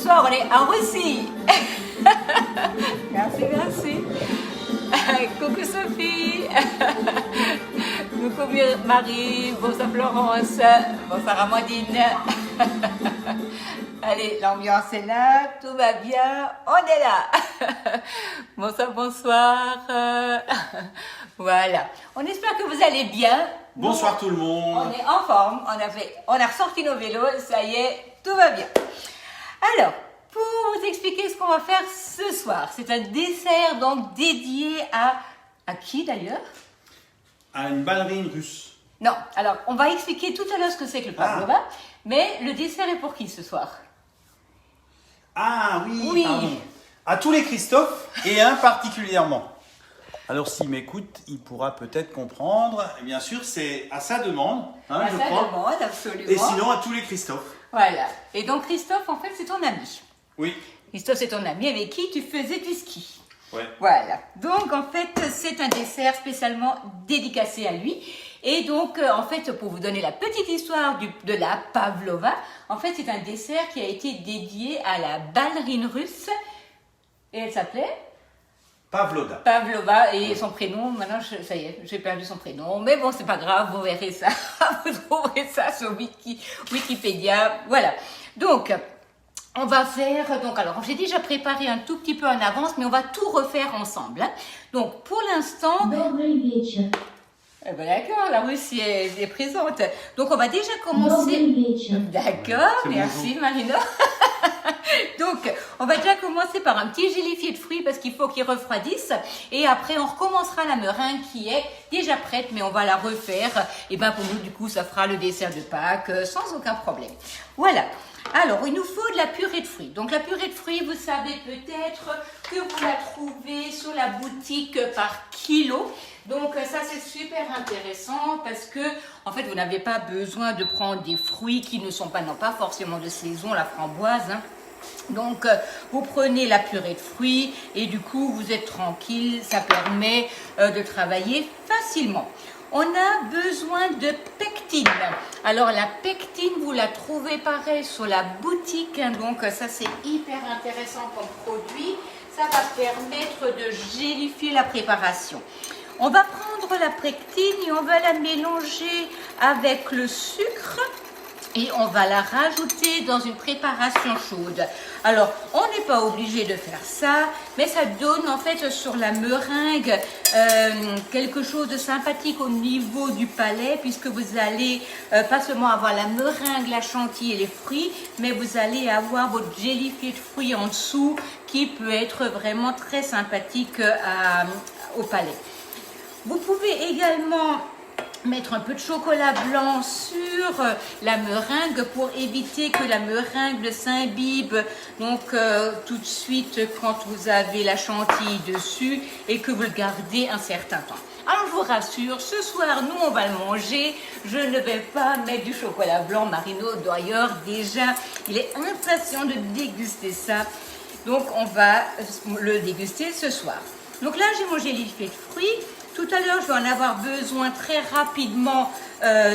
soir, on est en Russie. Merci, merci. Coucou Sophie. Coucou Marie. Bonsoir Florence. Bonsoir Amandine. Allez, l'ambiance est là, tout va bien, on est là. Bonsoir, bonsoir. Voilà. On espère que vous allez bien. Bonsoir tout le monde. On est en forme, on a ressorti nos vélos, ça y est, tout va bien. Alors, pour vous expliquer ce qu'on va faire ce soir, c'est un dessert donc dédié à qui d'ailleurs? À une ballerine russe. Non, alors on va expliquer tout à l'heure ce que c'est que le pavlova, mais le dessert est pour qui ce soir? Ah oui, Oui. pardon. À tous les Christophe et un particulièrement. Alors s'il m'écoute, il pourra peut-être comprendre. Et bien sûr, c'est à sa demande, hein, je crois. Demande, absolument. Et sinon à tous les Christophe. Voilà. Et donc Christophe, en fait, c'est ton ami. Oui. Christophe, c'est ton ami avec qui tu faisais du ski. Ouais. Voilà. Donc, en fait, c'est un dessert spécialement dédicacé à lui. Et donc, en fait, pour vous donner la petite histoire de la pavlova, en fait, c'est un dessert qui a été dédié à la ballerine russe. Et elle s'appelait Pavlova. Pavlova. Et son prénom, maintenant, ça y est, j'ai perdu son prénom. Mais bon, c'est pas grave, vous verrez ça. Vous trouverez ça sur Wikipédia. Voilà. Donc, on va faire, donc alors j'ai déjà préparé un tout petit peu en avance, mais on va tout refaire ensemble. Hein. Donc pour l'instant... Eh ben d'accord, la Russie est présente. Donc on va déjà commencer... D'accord, merci Marina. Donc on va déjà commencer par un petit gélifié de fruits parce qu'il faut qu'il refroidisse. Et après on recommencera la meringue qui est déjà prête, mais on va la refaire. Et ben pour nous du coup ça fera le dessert de Pâques sans aucun problème. Voilà. Alors, il nous faut de la purée de fruits. Donc, la purée de fruits, vous savez peut-être que vous la trouvez sur la boutique par kilo. Donc, ça, c'est super intéressant parce que, en fait, vous n'avez pas besoin de prendre des fruits qui n'ont pas forcément de saison, la framboise. Hein. Donc, vous prenez la purée de fruits et du coup, vous êtes tranquille. Ça permet de travailler facilement. On a besoin de pectine. Alors la pectine, vous la trouvez pareil sur la boutique. Hein, donc ça c'est hyper intéressant comme produit. Ça va permettre de gélifier la préparation. On va prendre la pectine et on va la mélanger avec le sucre. Et on va la rajouter dans une préparation chaude. Alors, on n'est pas obligé de faire ça, mais ça donne en fait sur la meringue quelque chose de sympathique au niveau du palais, puisque vous allez pas seulement avoir la meringue, la chantilly et les fruits, mais vous allez avoir votre gélifié de fruits en dessous qui peut être vraiment très sympathique au palais. Vous pouvez également mettre un peu de chocolat blanc sur la meringue pour éviter que la meringue s'imbibe donc tout de suite quand vous avez la chantilly dessus et que vous le gardez un certain temps. Alors je vous rassure, ce soir nous on va le manger, je ne vais pas mettre du chocolat blanc. Marino d'ailleurs déjà il est impatient de déguster ça, donc on va le déguster ce soir. Donc là j'ai mon gélifié de fruits. Tout à l'heure, je vais en avoir besoin très rapidement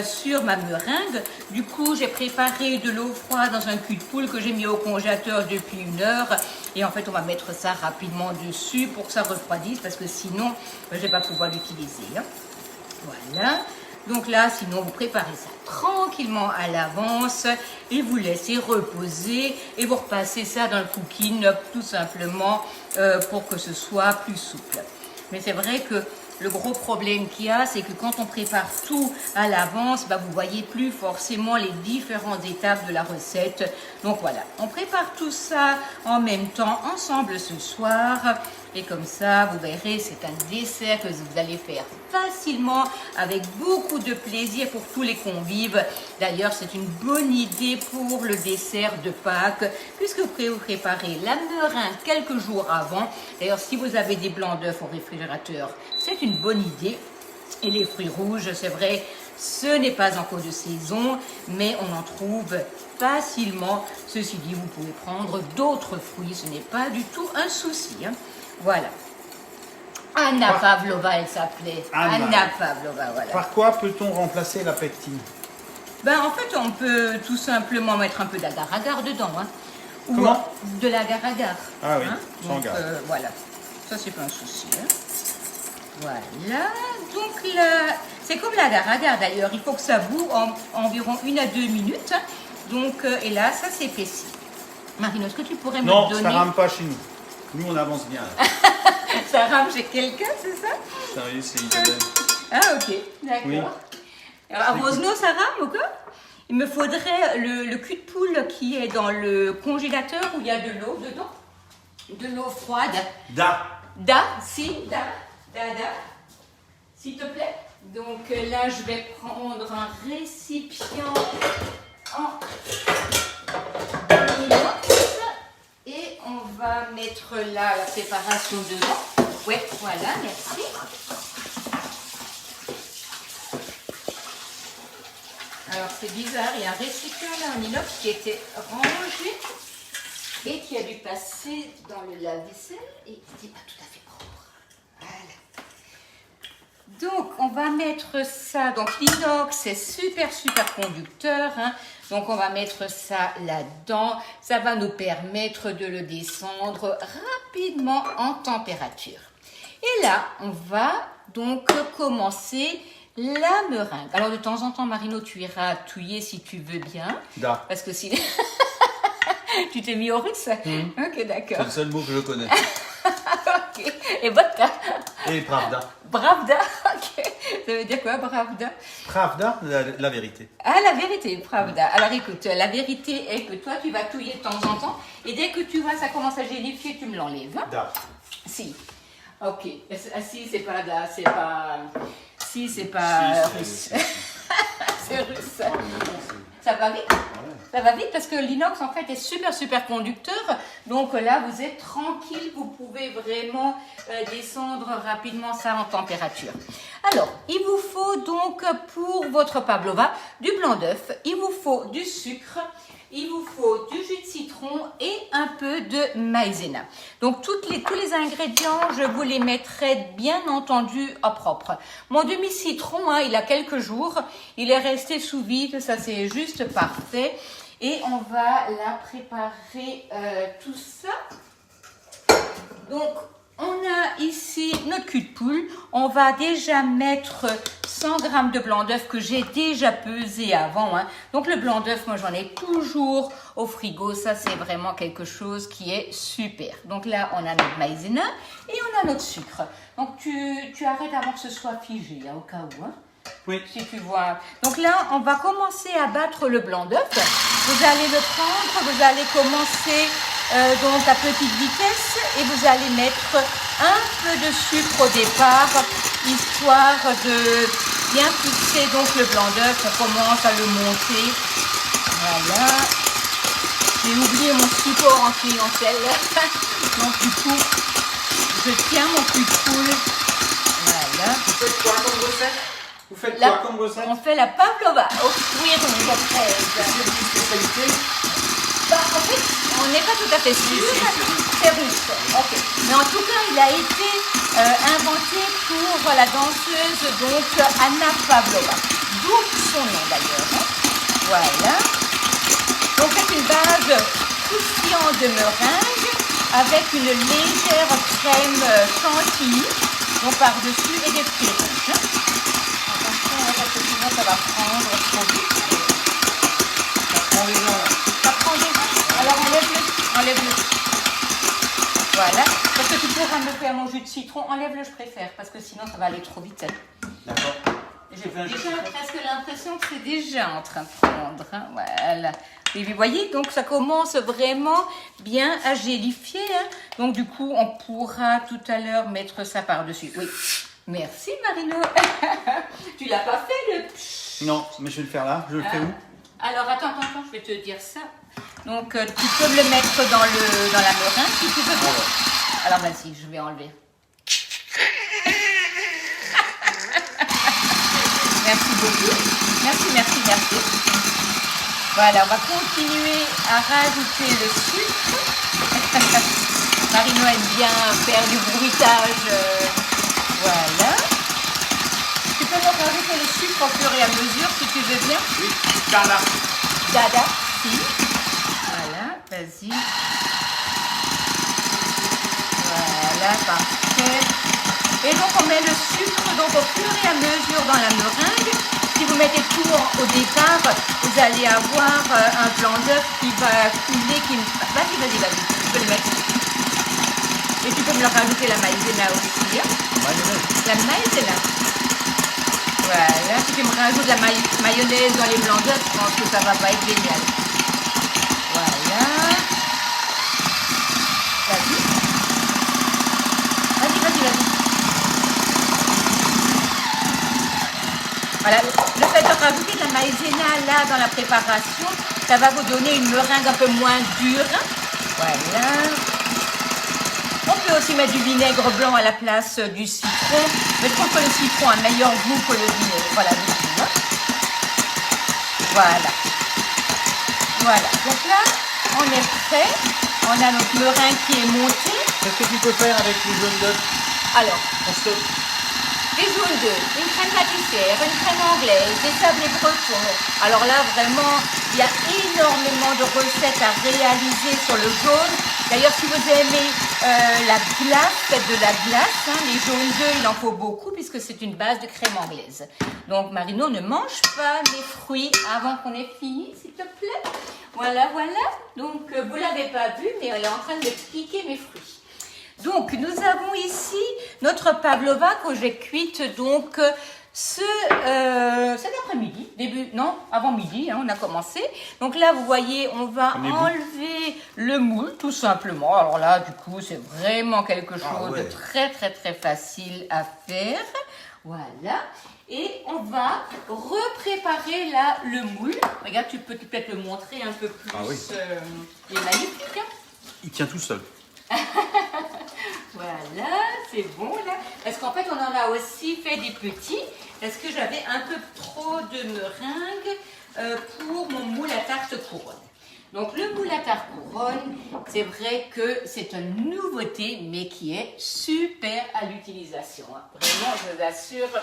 sur ma meringue. Du coup, j'ai préparé de l'eau froide dans un cul de poule que j'ai mis au congélateur depuis 1 heure. Et en fait, on va mettre ça rapidement dessus pour que ça refroidisse parce que sinon, je ne vais pas pouvoir l'utiliser. Hein. Voilà. Donc là, sinon, vous préparez ça tranquillement à l'avance et vous laissez reposer et vous repassez ça dans le cooking tout simplement pour que ce soit plus souple. Mais c'est vrai que le gros problème qu'il y a, c'est que quand on prépare tout à l'avance, vous voyez plus forcément les différentes étapes de la recette. Donc voilà, on prépare tout ça en même temps ensemble ce soir. Et comme ça, vous verrez, c'est un dessert que vous allez faire facilement, avec beaucoup de plaisir pour tous les convives. D'ailleurs, c'est une bonne idée pour le dessert de Pâques, puisque vous pouvez vous préparer la meringue quelques jours avant. D'ailleurs, si vous avez des blancs d'œufs au réfrigérateur, c'est une bonne idée. Et les fruits rouges, c'est vrai, ce n'est pas encore de saison, mais on en trouve facilement. Ceci dit, vous pouvez prendre d'autres fruits, ce n'est pas du tout un souci. Hein. Voilà. Anna Pavlova, elle s'appelait. Anna Pavlova, voilà. Par quoi peut-on remplacer la pectine? En fait, on peut tout simplement mettre un peu d'agar-agar dedans. Hein. Comment? De l'agar-agar. Ah oui, hein? sans Donc, garde. voilà, ça c'est pas un souci. Hein. Voilà, donc là, c'est comme l'agar-agar d'ailleurs, il faut que ça boue en environ 1 à 2 minutes. Donc, et là, ça s'épaissit. Marino, est-ce que tu pourrais me Non, donner... ça rame pas chez nous. Nous, on avance bien. Ça rame chez quelqu'un, c'est ça? Sérieux, c'est italien. Ah, ok, d'accord. Oui. Alors, à Rosno, ça rame ou quoi? Il me faudrait le cul de poule qui est dans le congélateur où il y a de l'eau dedans. De l'eau froide. Da, s'il te plaît. Donc là, je vais prendre un récipient en inox et on va mettre là la préparation dedans. Ouais, voilà, merci. Alors c'est bizarre, il y a un récipient là en inox qui était rangé et qui a dû passer dans le lave-vaisselle et qui n'est pas tout à fait propre. Voilà. Donc on va mettre ça, donc l'inox c'est super conducteur, hein. Donc on va mettre ça là-dedans, ça va nous permettre de le descendre rapidement en température. Et là on va donc commencer la meringue. Alors de temps en temps, Marino, tu iras touiller si tu veux bien. Da. Parce que si... tu t'es mis au russe? Ok, d'accord. C'est le seul mot que je connais. Ok. Et vodka? Et pravda. Pravda? Ok. Ça veut dire quoi, pravda? Pravda, la vérité. Ah, la vérité, pravda. Alors écoute, la vérité est que toi, tu vas touiller de temps en temps. Et dès que tu vois ça commence à gélifier, tu me l'enlèves. Hein? Da. Si. Ok. Ah, si, c'est pas da, c'est pas... Si, c'est pas russe. C'est russe. Ça va vite? Ça va vite parce que l'inox en fait est super conducteur. Donc là, vous êtes tranquille. Vous pouvez vraiment descendre rapidement ça en température. Alors, il vous faut donc pour votre pavlova du blanc d'œuf. Il vous faut du sucre. Il vous faut du jus de citron et un peu de maïzena. Donc tous les ingrédients, je vous les mettrai bien entendu à propre. Mon demi-citron, hein, il a quelques jours, il est resté sous vide, ça c'est juste parfait. Et on va la préparer tout ça. Donc on a ici notre cul de poule. On va déjà mettre 100 g de blanc d'œuf que j'ai déjà pesé avant. Hein. Donc le blanc d'œuf, moi j'en ai toujours au frigo. Ça c'est vraiment quelque chose qui est super. Donc là on a notre maïzena et on a notre sucre. Donc tu arrêtes avant que ce soit figé, hein, au cas où. Hein. Oui. Si tu vois. Donc là on va commencer à battre le blanc d'œuf. Vous allez le prendre, vous allez commencer donc à petite vitesse et vous allez mettre un peu de sucre au départ, histoire de bien fixer donc le blanc d'œuf. On commence à le monter. Voilà. J'ai oublié mon support en clientèle. Donc du coup, je tiens mon cul de poule. Voilà. Vous faites quoi comme recette? Vous faites quoi comme recette? On fait la pavlova au cuir de fraise. C'est une spécialité? Bah, en fait, on n'est pas tout à fait sûr. C'est russe. Ok. Mais en tout cas, il a été inventé pour la danseuse donc Anna Pavlova. D'où son nom d'ailleurs. Hein. Voilà. Donc c'est une base croustillante de meringue avec une légère crème chantilly donc par-dessus et des fruits rouges. Hein. Attention, parce que sinon ça va prendre trop vite. Ça prend les gens. Ça prend des gens. Alors enlève-le. Voilà. Parce que tu pourras me faire mon jus de citron. Enlève-le, je préfère, parce que sinon ça va aller trop vite. D'accord. J'ai déjà presque l'impression que c'est déjà en train de prendre. Hein. Voilà. Et vous voyez, donc ça commence vraiment bien à gélifier. Hein. Donc du coup, on pourra tout à l'heure mettre ça par-dessus. Oui. Merci Marino. Tu l'as pas fait le... Non, mais je vais le faire là. Je le fais où? Alors attends, je vais te dire ça. Donc tu peux le mettre dans la meringue si tu veux. Alors vas-y, je vais enlever. Merci beaucoup. Merci. Voilà, on va continuer à rajouter le sucre. Marino aime bien faire du bruitage. Voilà. Tu peux donc rajouter le sucre au fur et à mesure si tu veux bien. Oui, Carla. Dada, si. Voilà. vas-y. Voilà, parfait. Et donc on met le sucre donc au fur et à mesure dans la meringue. Si vous mettez tout au départ, vous allez avoir un blanc d'œuf qui va couler. Vas-y, tu peux le mettre. Et tu peux me le rajouter la maïzena aussi. Hein. La maïzena. Voilà, si tu me rajoutes la mayonnaise dans les blancs d'œufs, je pense que ça va pas être génial. Voilà. Vas-y. Voilà, le fait de rajouter de la maïzena là dans la préparation, ça va vous donner une meringue un peu moins dure. Voilà. On peut aussi mettre du vinaigre blanc à la place du citron, mais je trouve que le citron a un meilleur goût que le vinaigre. Voilà, voilà. Voilà. Donc là, on est prêt. On a notre meringue qui est montée. Qu'est-ce que tu peux faire avec les jaunes d'œufs? Alors, des jaunes d'œufs, une crème pâtissière, une crème anglaise, des sablés bretons. Alors là, vraiment, il y a énormément de recettes à réaliser sur le jaune. D'ailleurs, si vous aimez la glace, faites de la glace. Hein, les jaunes d'œufs, il en faut beaucoup puisque c'est une base de crème anglaise. Donc, Marino, ne mange pas les fruits avant qu'on ait fini, s'il te plaît. Voilà, voilà. Donc, vous ne l'avez pas vu, mais elle est en train de piquer mes fruits. Donc, nous avons ici notre pavlova que j'ai cuite donc cet après-midi, avant midi, hein, on a commencé. Donc là, vous voyez, on va enlever le moule, tout simplement. Alors là, du coup, c'est vraiment quelque chose de très, très, très facile à faire. Voilà. Et on va repréparer là le moule. Regarde, tu peux peut-être le montrer un peu plus. Il est magnifique. Il tient tout seul. Voilà, c'est bon là. Parce qu'en fait, on en a aussi fait des petits. Parce que j'avais un peu trop de meringue pour mon moule à tarte couronne. Donc le moule à tarte couronne, c'est vrai que c'est une nouveauté, mais qui est super à l'utilisation. Hein. Vraiment, je vous assure.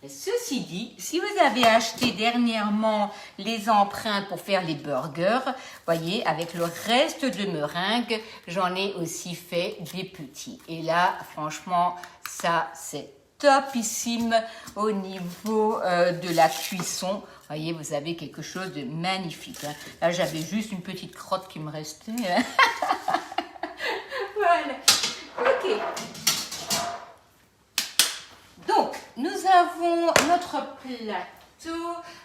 Ceci dit, si vous avez acheté dernièrement les empreintes pour faire les burgers, voyez, avec le reste de meringue, j'en ai aussi fait des petits. Et là, franchement, ça, c'est topissime au niveau de la cuisson. Voyez, vous avez quelque chose de magnifique. Hein. Là, j'avais juste une petite crotte qui me restait. Voilà. Ok. Donc, nous avons notre plateau.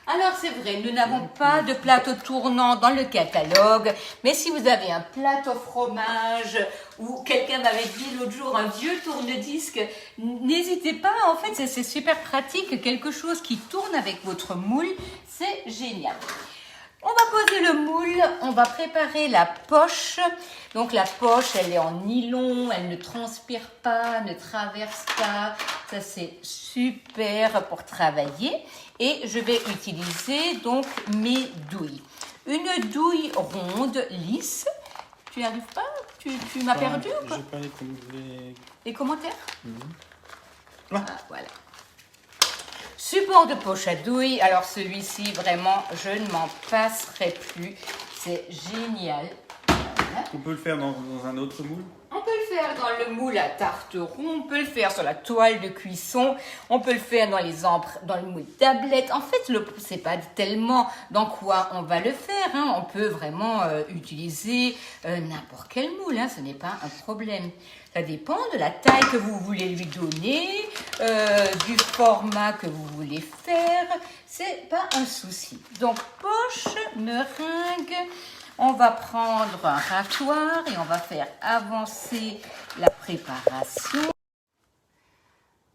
Alors, c'est vrai, nous n'avons pas de plateau tournant dans le catalogue, mais si vous avez un plateau fromage ou quelqu'un m'avait dit l'autre jour un vieux tourne-disque, n'hésitez pas, en fait, c'est super pratique, quelque chose qui tourne avec votre moule, c'est génial. On va poser le moule, on va préparer la poche. Donc la poche, elle est en nylon, elle ne transpire pas, ne traverse pas. Ça, c'est super pour travailler. Et je vais utiliser donc mes douilles. Une douille ronde, lisse. Tu n'y arrives pas? Tu m'as perdu ou pas? J'ai pas les commentaires. Ah, voilà. Support de poche à douille, alors celui-ci, vraiment, je ne m'en passerai plus. C'est génial. Voilà. On peut le faire dans un autre moule? On peut le faire dans le moule à tarte rond, on peut le faire sur la toile de cuisson, on peut le faire dans le moule tablette. En fait, c'est pas tellement dans quoi on va le faire. Hein. On peut vraiment utiliser n'importe quel moule, hein. Ce n'est pas un problème. Ça dépend de la taille que vous voulez lui donner, du format que vous voulez faire. C'est pas un souci. Donc, poche, meringue. On va prendre un rasoir et on va faire avancer la préparation.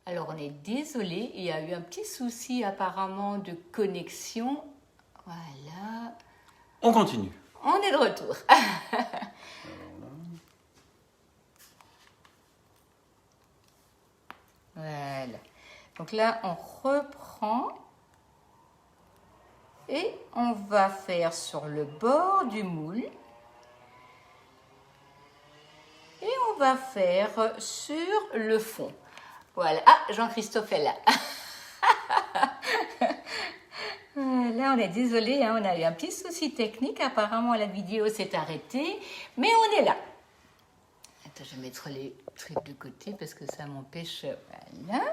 Alors, on est désolé, il y a eu un petit souci apparemment de connexion. Voilà. On continue. On est de retour. Voilà. Donc là, on reprend. Et on va faire sur le bord du moule. Et on va faire sur le fond. Voilà. Ah, Jean-Christophe est là. Voilà, on est désolé, hein, on a eu un petit souci technique. Apparemment, la vidéo s'est arrêtée, mais on est là. Attends, je vais mettre les trucs de côté parce que ça m'empêche. Voilà.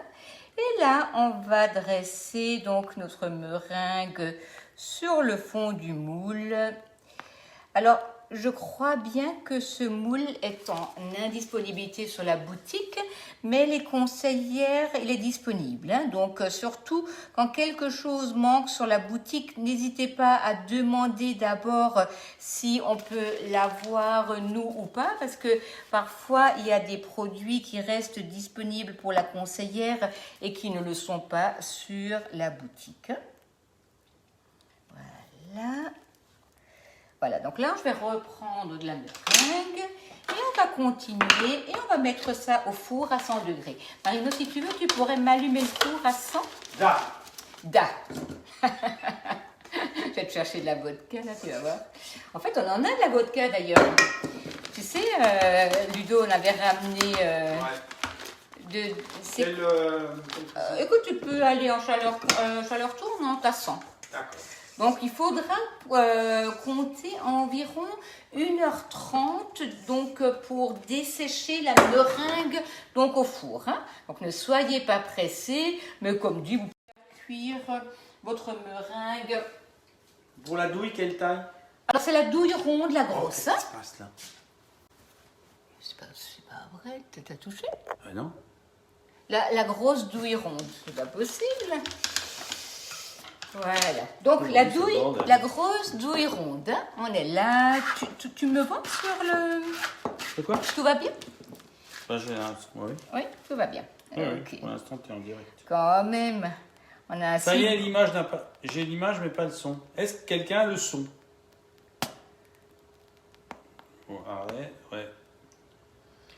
Et là, on va dresser donc notre meringue sur le fond du moule. Alors, je crois bien que ce moule est en indisponibilité sur la boutique, mais les conseillères, il est disponible. Hein. Donc, surtout, quand quelque chose manque sur la boutique, n'hésitez pas à demander d'abord si on peut l'avoir, nous ou pas, parce que parfois, il y a des produits qui restent disponibles pour la conseillère et qui ne le sont pas sur la boutique. Voilà. Voilà, donc là, je vais reprendre de la meringue et on va continuer et on va mettre ça au four à 100 degrés. Marino, si tu veux, tu pourrais m'allumer le four à 100 ? Da. Je vais te chercher de la vodka, là, tu vas voir. En fait, on en a de la vodka, d'ailleurs. Tu sais, Ludo, on avait ramené... écoute, tu peux aller en chaleur tournante à 100. D'accord. Donc, il faudra compter environ 1h30 donc, pour dessécher la meringue donc, au four. Hein. Donc, ne soyez pas pressés, mais comme dit, vous pouvez cuire votre meringue. Pour la douille, quelle taille? Alors, c'est la douille ronde, la grosse. Qu'est-ce qui se passe là? C'est pas vrai, t'as touché? Non. La grosse douille ronde, c'est pas possible. Voilà, donc oui, la douille, la grosse douille ronde, hein. On est là, tu me vois sur le... C'est quoi? Tout va bien? Oui. Oui, tout va bien. Oui, Ok. pour l'instant, tu es en direct. Quand même, on a Ça y est, l'image n'a pas... J'ai l'image, mais pas le son. Est-ce que quelqu'un a le son? Bon, arrête, ouais.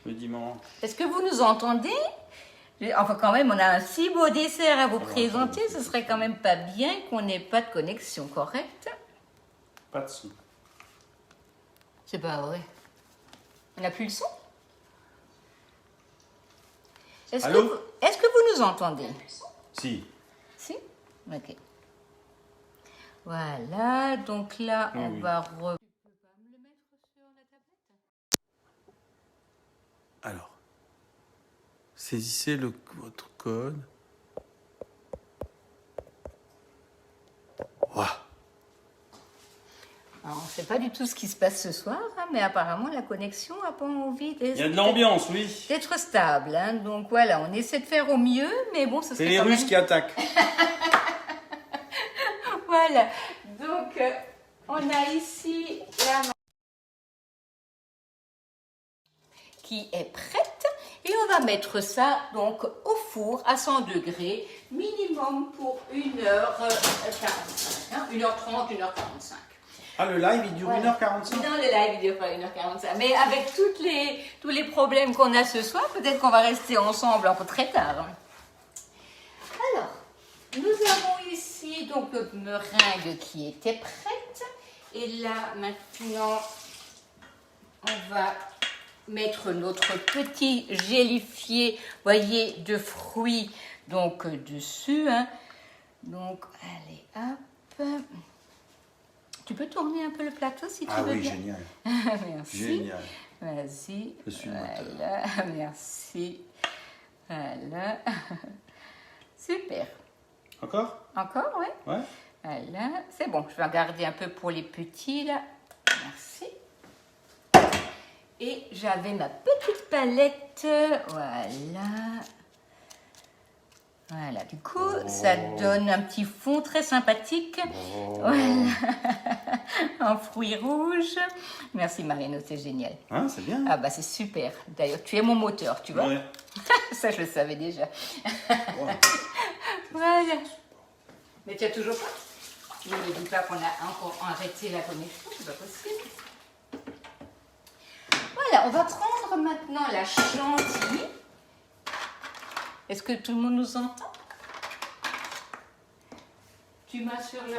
Le dimanche. Est-ce que vous nous entendez? Enfin, quand même, on a un si beau dessert à vous présenter, ce serait quand même pas bien qu'on n'ait pas de connexion correcte. Pas de son. C'est pas vrai. On n'a plus le son? Est-ce que vous nous entendez? Si. Si? Ok. Voilà, donc là, on va... Tu peux pas me le mettre sur la tablette? Alors, saisissez votre code. Waouh. Alors, on ne sait pas du tout ce qui se passe ce soir, hein, mais apparemment, la connexion n'a pas envie d'être... Il y a de l'ambiance, oui. D'être stable, hein. Donc voilà, on essaie de faire au mieux, mais bon, ce serait C'est les Russes qui attaquent. Voilà, donc on a ici la qui est prête et on va mettre ça donc au four à 100 degrés minimum pour 1h45, hein, 1h30, 1h45. Ah, le live, il dure 1h45? Non, le live, il dure pas 1h45. Mais avec tous les problèmes qu'on a ce soir, peut-être qu'on va rester ensemble encore très tard. Alors, nous avons ici donc notre meringue qui était prête. Et là, maintenant, on va mettre notre petit gélifié, voyez, de fruits donc dessus. Hein. Donc, allez, hop. Tu peux tourner un peu le plateau si tu veux bien. Génial. Merci. Génial. Vas-y. Je suis le moteur. Voilà, merci. Voilà. Super. Encore? Encore, oui. Ouais. Voilà, c'est bon. Je vais en garder un peu pour les petits, là. Merci. Et j'avais ma petite palette. Voilà. Voilà, du coup, ça donne un petit fond très sympathique. Voilà. En fruits rouges. Merci Marino, c'est génial. Hein, c'est bien. Ah bah c'est super. D'ailleurs, tu es mon moteur, tu vois. Ouais. Ça, je le savais déjà. Ouais. Voilà. Mais tu as toujours pas? Je ne dis pas qu'on a encore arrêté la connexion, c'est pas possible. Voilà, on va prendre maintenant la chantilly. Est-ce que tout le monde nous entend? Tu m'as sur la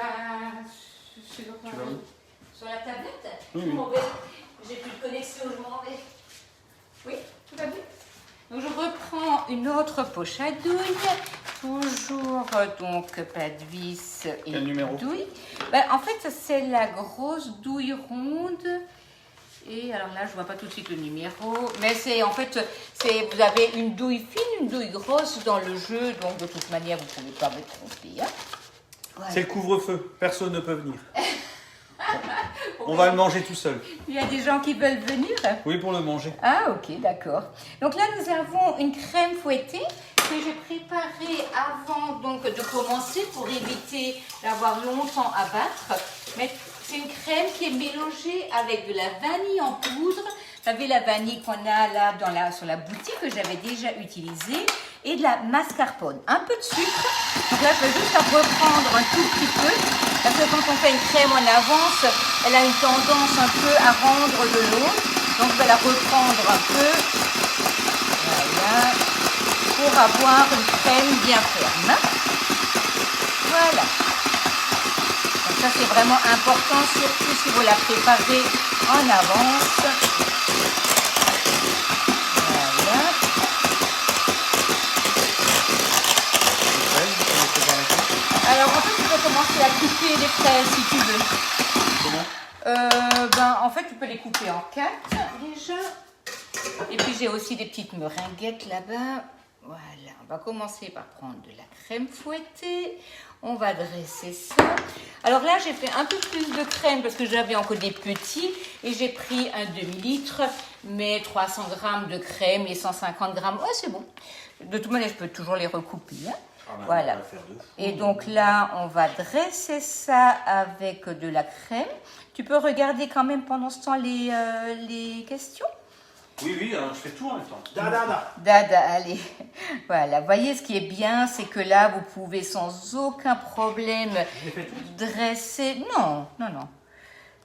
tablette? Oui. Je m'en vais. J'ai plus de connexion, je m'en vais. Oui, tout va bien. Donc je reprends une autre poche à douille toujours donc pas de vis et Quel numéro? douille. Ben, en fait, c'est la grosse douille ronde. Et alors là, je vois pas tout de suite le numéro, mais c'est en fait, vous avez une douille fine, une douille grosse dans le jeu, donc de toute manière, vous pouvez pas vous tromper. Hein. Voilà. C'est le couvre-feu, personne ne peut venir. On va le manger tout seul. Il y a des gens qui veulent venir? Oui, pour le manger. Ah, ok, d'accord. Donc là, nous avons une crème fouettée que j'ai préparée avant donc, de commencer pour éviter d'avoir longtemps à battre. Mais c'est une crème qui est mélangée avec de la vanille en poudre. Vous savez, la vanille qu'on a là sur la boutique que j'avais déjà utilisée. Et de la mascarpone. Un peu de sucre. Donc là, je vais juste reprendre un tout petit peu. Parce que quand on fait une crème en avance, elle a une tendance un peu à rendre de l'eau. Donc, je vais la reprendre un peu. Voilà. Pour avoir une crème bien ferme. Voilà. Donc ça, c'est vraiment important, surtout si vous la préparez en avance. Voilà. Alors, en fait, tu peux commencer à couper les fraises si tu veux. Comment? En fait, tu peux les couper en 4 déjà. Et puis, j'ai aussi des petites meringuettes là-bas. Voilà, on va commencer par prendre de la crème fouettée. On va dresser ça. Alors là, j'ai fait un peu plus de crème parce que j'avais encore des petits. Et j'ai pris un demi-litre, mais 300 g de crème et 150 g. Ouais, c'est bon. De toute manière, je peux toujours les recouper. Hein. Voilà. Et donc là, on va dresser ça avec de la crème. Tu peux regarder quand même pendant ce temps les questions? Oui, alors je fais tout en même temps. Dada. Dada, allez. Voilà, voyez ce qui est bien, c'est que là, vous pouvez sans aucun problème dresser... Non.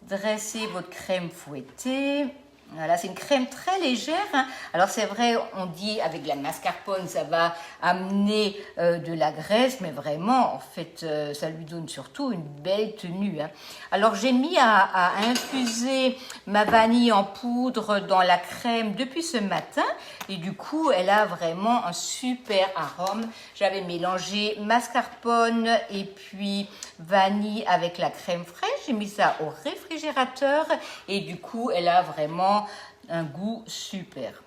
Dresser votre crème fouettée. Voilà, c'est une crème très légère. Hein. Alors c'est vrai, on dit avec de la mascarpone, ça va amener de la graisse, mais vraiment, en fait, ça lui donne surtout une belle tenue. Hein. Alors j'ai mis à infuser ma vanille en poudre dans la crème depuis ce matin. Et du coup, elle a vraiment un super arôme. J'avais mélangé mascarpone et puis vanille avec la crème fraîche. J'ai mis ça au réfrigérateur et du coup, elle a vraiment un goût super.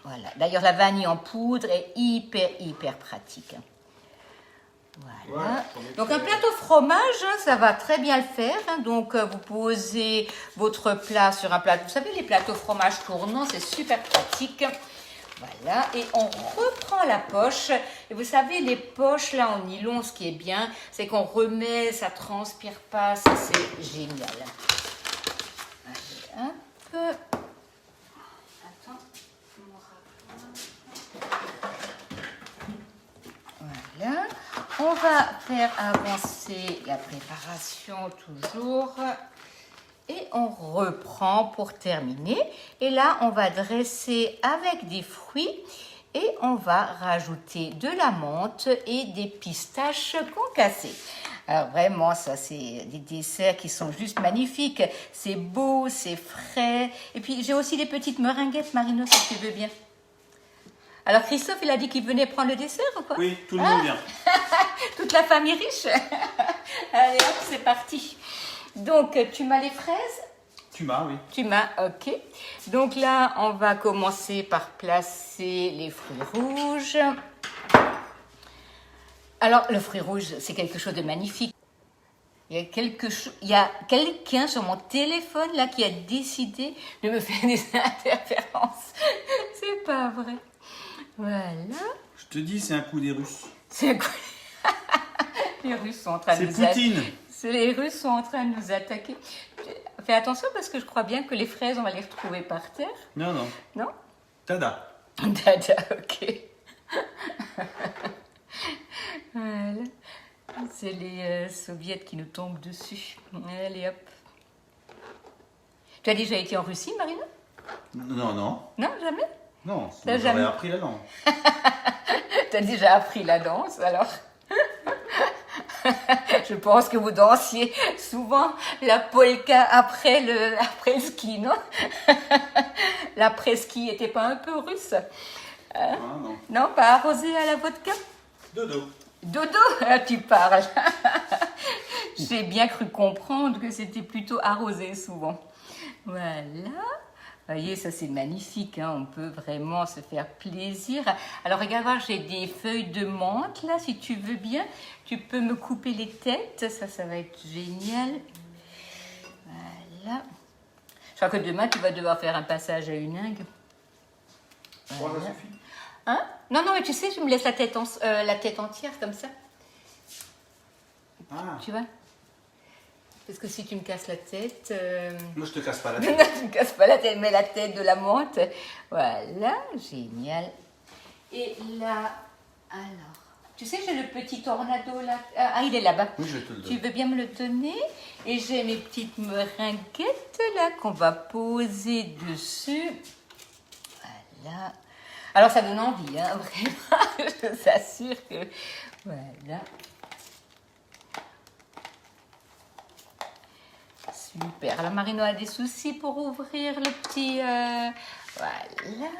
Voilà. D'ailleurs, la vanille en poudre est hyper pratique. Voilà. Ouais, donc un plateau fromage, hein, ça va très bien le faire. Hein. Donc vous posez votre plat sur un plateau. Vous savez, les plateaux fromage tournants, c'est super pratique. Voilà, et on reprend la poche. Et vous savez, les poches là en nylon, ce qui est bien, c'est qu'on remet, ça transpire pas, ça c'est génial. Allez, un peu. Attends, je me rapproche. Voilà. On va faire avancer la préparation toujours. Et on reprend pour terminer. Et là, on va dresser avec des fruits et on va rajouter de la menthe et des pistaches concassées. Alors vraiment, ça, c'est des desserts qui sont juste magnifiques. C'est beau, c'est frais. Et puis, j'ai aussi des petites meringuettes, Marino, si tu veux bien. Alors, Christophe, il a dit qu'il venait prendre le dessert ou quoi? Oui, tout le monde vient. Toute la famille riche. Allez, hop, c'est parti. Donc, tu m'as les fraises? Tu m'as, oui. Tu m'as, ok. Donc là, on va commencer par placer les fruits rouges. Alors, le fruit rouge, c'est quelque chose de magnifique. Il y a quelqu'un sur mon téléphone là qui a décidé de me faire des interférences. C'est pas vrai. Voilà. Je te dis, c'est un coup des Russes. C'est un coup... Les Russes sont en train de nous C'est Poutine. Les Russes sont en train de nous attaquer. Fais attention parce que je crois bien que les fraises, on va les retrouver par terre. Non. Non? Dada. Dada, ok. Voilà. C'est les soviets qui nous tombent dessus. Allez, hop. Tu as déjà été en Russie, Marina? Non. Non, jamais? Non, T'as j'aurais jamais appris la langue. Tu as déjà appris la danse, alors? Je pense que vous dansiez souvent la polka après le ski, non? L'après-ski n'était pas un peu russe? Non. Non, pas arrosé à la vodka? Dodo. Dodo, tu parles. J'ai bien cru comprendre que c'était plutôt arrosé souvent. Voilà. Vous voyez, ça c'est magnifique, hein. On peut vraiment se faire plaisir. Alors regarde, voir, j'ai des feuilles de menthe là, si tu veux bien. Tu peux me couper les têtes, ça va être génial. Voilà. Je crois que demain tu vas devoir faire un passage à une ingue. Voilà. Ça suffit. Hein? Non, mais tu sais, je me laisse la tête entière comme ça. Ah. Tu vois? Parce que si tu me casses la tête... Moi, je te casse pas la Non, tête. tu me casses pas la tête, mais la tête de la menthe. Voilà, génial. Et là, alors... Tu sais, j'ai le petit tornado là. Ah, il est là-bas. Oui, je vais te le Tu donner. veux bien me le donner? Et j'ai mes petites meringuettes là qu'on va poser dessus. Voilà. Alors, ça donne envie, hein, vraiment. Je vous assure que... Voilà. Super. Alors, Marino a des soucis pour ouvrir le petit... Voilà.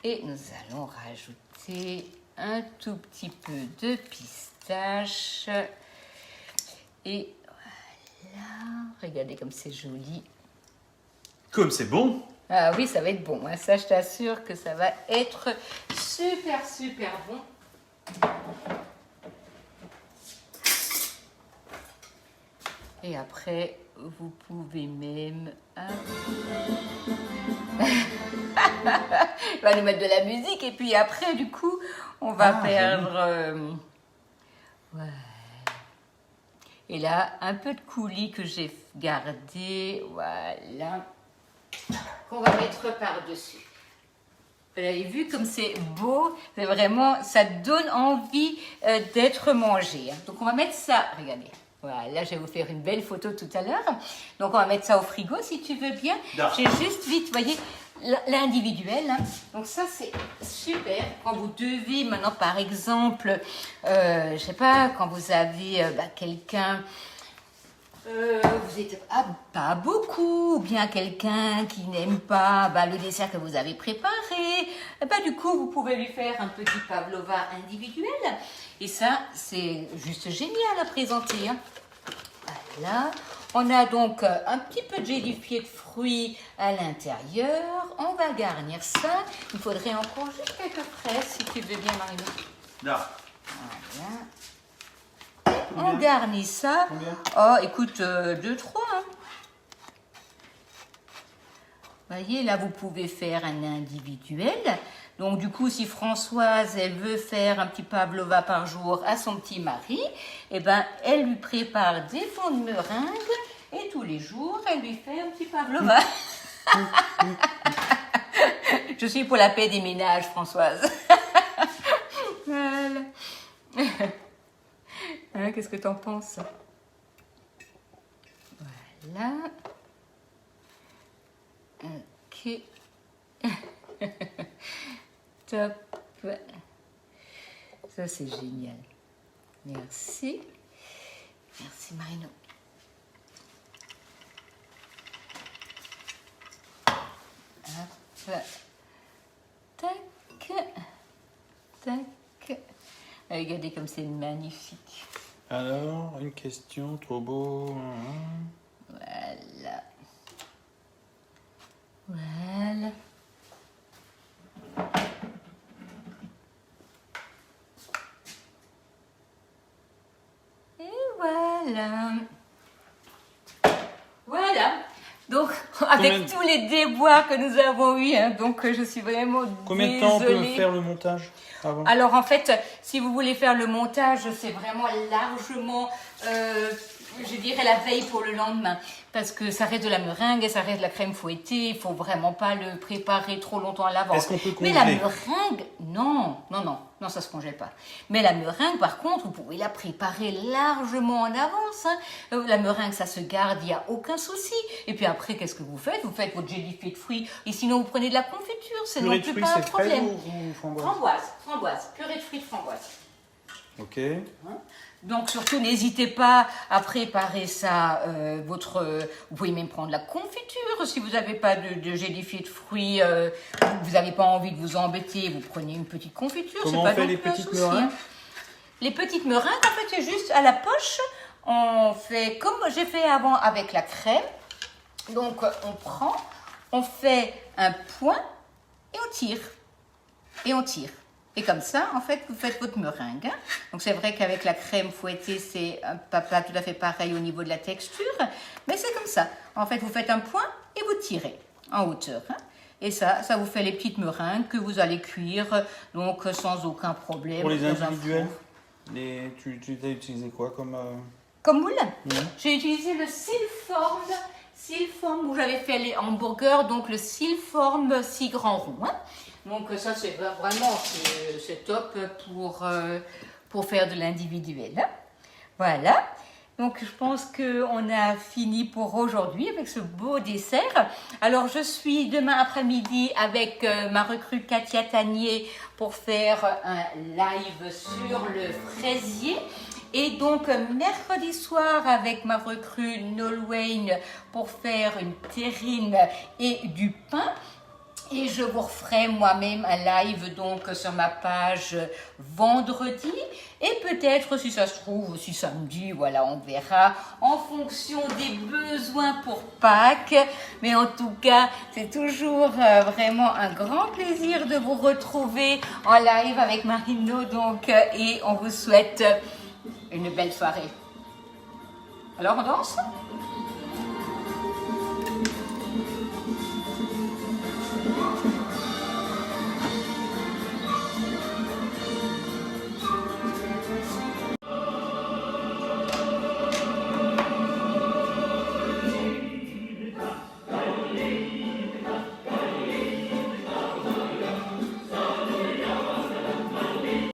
Et nous allons rajouter un tout petit peu de pistache. Et voilà. Regardez comme c'est joli. Comme c'est bon. Ah oui, ça va être bon. Hein. Ça, je t'assure que ça va être super, super bon. Et après, vous pouvez même... On va nous mettre de la musique et puis après, du coup, on va perdre... Ouais. Et là, un peu de coulis que j'ai gardé. Voilà. Qu'on va mettre par-dessus. Vous avez vu comme c'est beau, c'est vraiment, ça donne envie d'être mangé. Hein. Donc on va mettre ça, regardez. Voilà, je vais vous faire une belle photo tout à l'heure. Donc on va mettre ça au frigo si tu veux bien. J'ai juste vite, vous voyez, l'individuel. Hein. Donc ça c'est super. Quand vous devez maintenant par exemple, je sais pas, quand vous avez quelqu'un... vous êtes pas beaucoup, ou bien quelqu'un qui n'aime pas le dessert que vous avez préparé, du coup vous pouvez lui faire un petit pavlova individuel et ça c'est juste génial à présenter. Hein. Voilà, on a donc un petit peu de gélifié de fruits à l'intérieur, on va garnir ça, il faudrait encore juste quelques fraises si tu veux bien Marino. Là. Voilà. On garnit ça. Combien? Oh, écoute, 2, 3. Hein. Vous voyez, là, vous pouvez faire un individuel. Donc, du coup, si Françoise, elle veut faire un petit pavlova par jour à son petit mari, eh ben, elle lui prépare des fonds de meringue et tous les jours, elle lui fait un petit pavlova. Je suis pour la paix des ménages, Françoise. Voilà. Hein, qu'est-ce que tu en penses? Voilà. Ok. Top. Ça, c'est génial. Merci. Merci, Marino. Hop. Tac. Tac. Regardez comme c'est magnifique. Alors, une question, trop beau. Voilà. Voilà. Et voilà. Voilà. Donc, avec tous les déboires que nous avons eus, hein, donc je suis vraiment Combien de temps on peut désolée. faire le montage avant? Alors en fait, si vous voulez faire le montage, c'est vraiment largement, je dirais, la veille pour le lendemain. Parce que ça reste de la meringue et ça reste de la crème fouettée. Il ne faut vraiment pas le préparer trop longtemps à l'avance. Est-ce qu'on peut congeler? Mais la meringue, non, ça ne se congèle pas. Mais la meringue, par contre, vous pouvez la préparer largement en avance. Hein. La meringue, ça se garde, il n'y a aucun souci. Et puis après, qu'est-ce que vous faites? Vous faites votre gélifié de fruits. Et sinon, vous prenez de la confiture. C'est non plus pas un problème. Ou framboise? Framboise, purée de fruits de framboise. Ok. Donc surtout, n'hésitez pas à préparer ça. Vous pouvez même prendre la confiture si vous n'avez pas de gélifié de fruits. Vous n'avez pas envie de vous embêter, vous prenez une petite confiture. Comment c'est on pas fait non les plus un petites souci, meringues? hein. les petites meringues, en fait, c'est juste à la poche. On fait comme j'ai fait avant avec la crème. Donc, on prend, on fait un point et on tire. Et on tire. Et comme ça, en fait, vous faites votre meringue. Hein. Donc, c'est vrai qu'avec la crème fouettée, c'est pas tout à fait pareil au niveau de la texture. Mais c'est comme ça. En fait, vous faites un point et vous tirez en hauteur. Hein. Et ça vous fait les petites meringues que vous allez cuire, donc sans aucun problème. Pour les individuels, tu as utilisé quoi comme... Comme moule, j'ai utilisé le Silform où j'avais fait les hamburgers, donc le Silform 6 grands ronds. Hein. Donc ça c'est vraiment c'est top pour faire de l'individuel. Hein. Voilà. Donc je pense qu'on a fini pour aujourd'hui avec ce beau dessert. Alors je suis demain après-midi avec ma recrue Katia Tanier pour faire un live sur le fraisier. Et donc mercredi soir avec ma recrue Nolwenn pour faire une terrine et du pain. Et je vous referai moi-même un live donc sur ma page vendredi et peut-être si ça se trouve aussi samedi, voilà, on verra en fonction des besoins pour Pâques. Mais en tout cas, c'est toujours vraiment un grand plaisir de vous retrouver en live avec Marino donc et on vous souhaite une belle soirée. Alors on danse ?